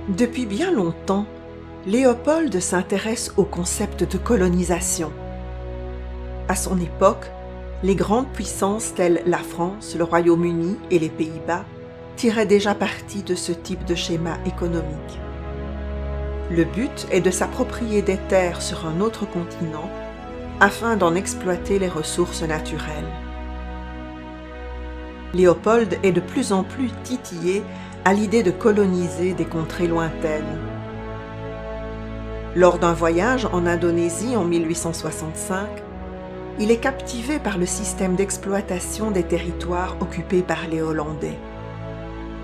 Depuis bien longtemps, Léopold s'intéresse au concept de colonisation. À son époque, les grandes puissances telles la France, le Royaume-Uni et les Pays-Bas tiraient déjà parti de ce type de schéma économique. Le but est de s'approprier des terres sur un autre continent afin d'en exploiter les ressources naturelles. Léopold est de plus en plus titillé à l'idée de coloniser des contrées lointaines. Lors d'un voyage en Indonésie en 1865, il est captivé par le système d'exploitation des territoires occupés par les Hollandais.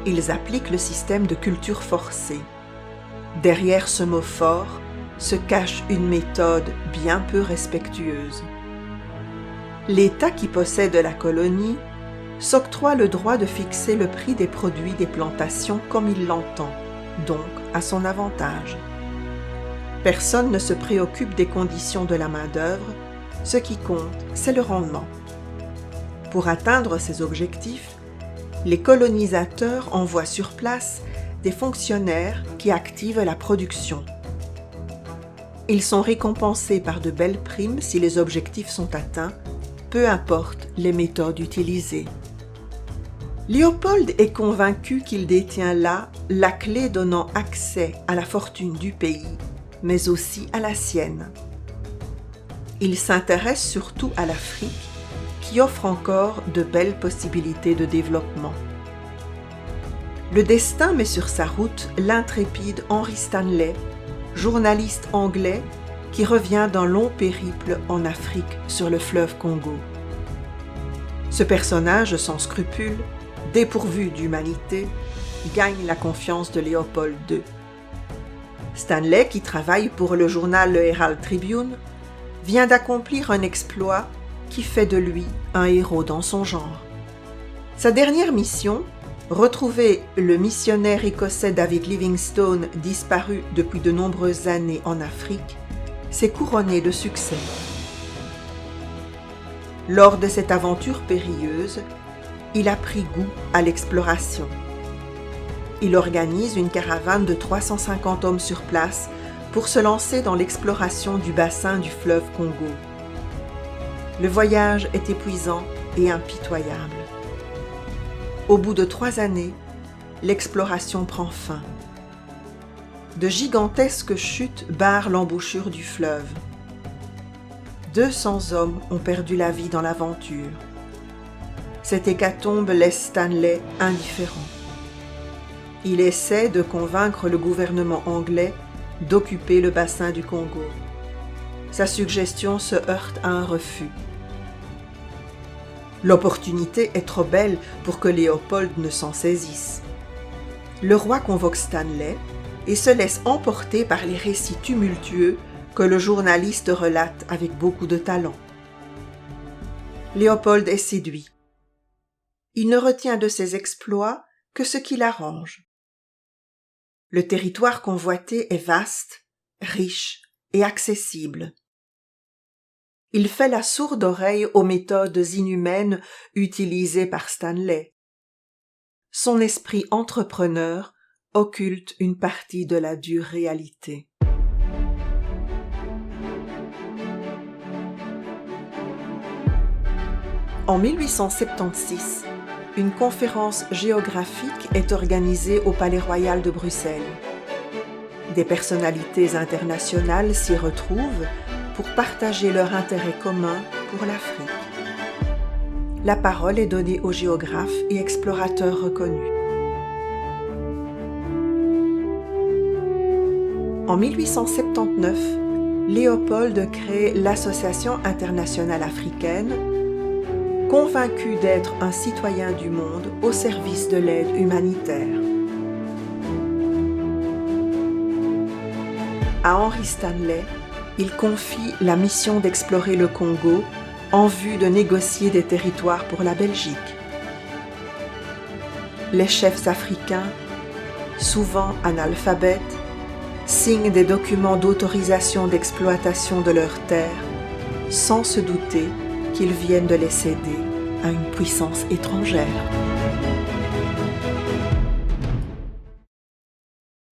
Ils appliquent le système de culture forcée. Derrière ce mot fort se cache une méthode bien peu respectueuse. L'État qui possède la colonie s'octroie le droit de fixer le prix des produits des plantations comme il l'entend, donc à son avantage. Personne ne se préoccupe des conditions de la main-d'œuvre, ce qui compte, c'est le rendement. Pour atteindre ces objectifs, les colonisateurs envoient sur place des fonctionnaires qui activent la production. Ils sont récompensés par de belles primes si les objectifs sont atteints, peu importe les méthodes utilisées. Léopold est convaincu qu'il détient là la clé donnant accès à la fortune du pays, mais aussi à la sienne. Il s'intéresse surtout à l'Afrique, qui offre encore de belles possibilités de développement. Le destin met sur sa route l'intrépide Henry Stanley, journaliste anglais qui revient d'un long périple en Afrique sur le fleuve Congo. Ce personnage sans scrupules, dépourvu d'humanité, gagne la confiance de Léopold II. Stanley, qui travaille pour le journal Le Herald Tribune, vient d'accomplir un exploit qui fait de lui un héros dans son genre. Sa dernière mission, retrouver le missionnaire écossais David Livingstone disparu depuis de nombreuses années en Afrique, s'est couronnée de succès. Lors de cette aventure périlleuse, il a pris goût à l'exploration. Il organise une caravane de 350 hommes sur place pour se lancer dans l'exploration du bassin du fleuve Congo. Le voyage est épuisant et impitoyable. Au bout de 3 années, l'exploration prend fin. De gigantesques chutes barrent l'embouchure du fleuve. 200 hommes ont perdu la vie dans l'aventure. Cette hécatombe laisse Stanley indifférent. Il essaie de convaincre le gouvernement anglais d'occuper le bassin du Congo. Sa suggestion se heurte à un refus. L'opportunité est trop belle pour que Léopold ne s'en saisisse. Le roi convoque Stanley et se laisse emporter par les récits tumultueux que le journaliste relate avec beaucoup de talent. Léopold est séduit. Il ne retient de ses exploits que ce qui l'arrange. Le territoire convoité est vaste, riche et accessible. Il fait la sourde oreille aux méthodes inhumaines utilisées par Stanley. Son esprit entrepreneur occulte une partie de la dure réalité. En 1876, une conférence géographique est organisée au Palais Royal de Bruxelles. Des personnalités internationales s'y retrouvent pour partager leur intérêt commun pour l'Afrique. La parole est donnée aux géographes et explorateurs reconnus. En 1879, Léopold crée l'Association internationale africaine, convaincu d'être un citoyen du monde au service de l'aide humanitaire. À Henry Stanley, il confie la mission d'explorer le Congo en vue de négocier des territoires pour la Belgique. Les chefs africains, souvent analphabètes, signent des documents d'autorisation d'exploitation de leurs terres sans se douter qu'ils viennent de les céder à une puissance étrangère.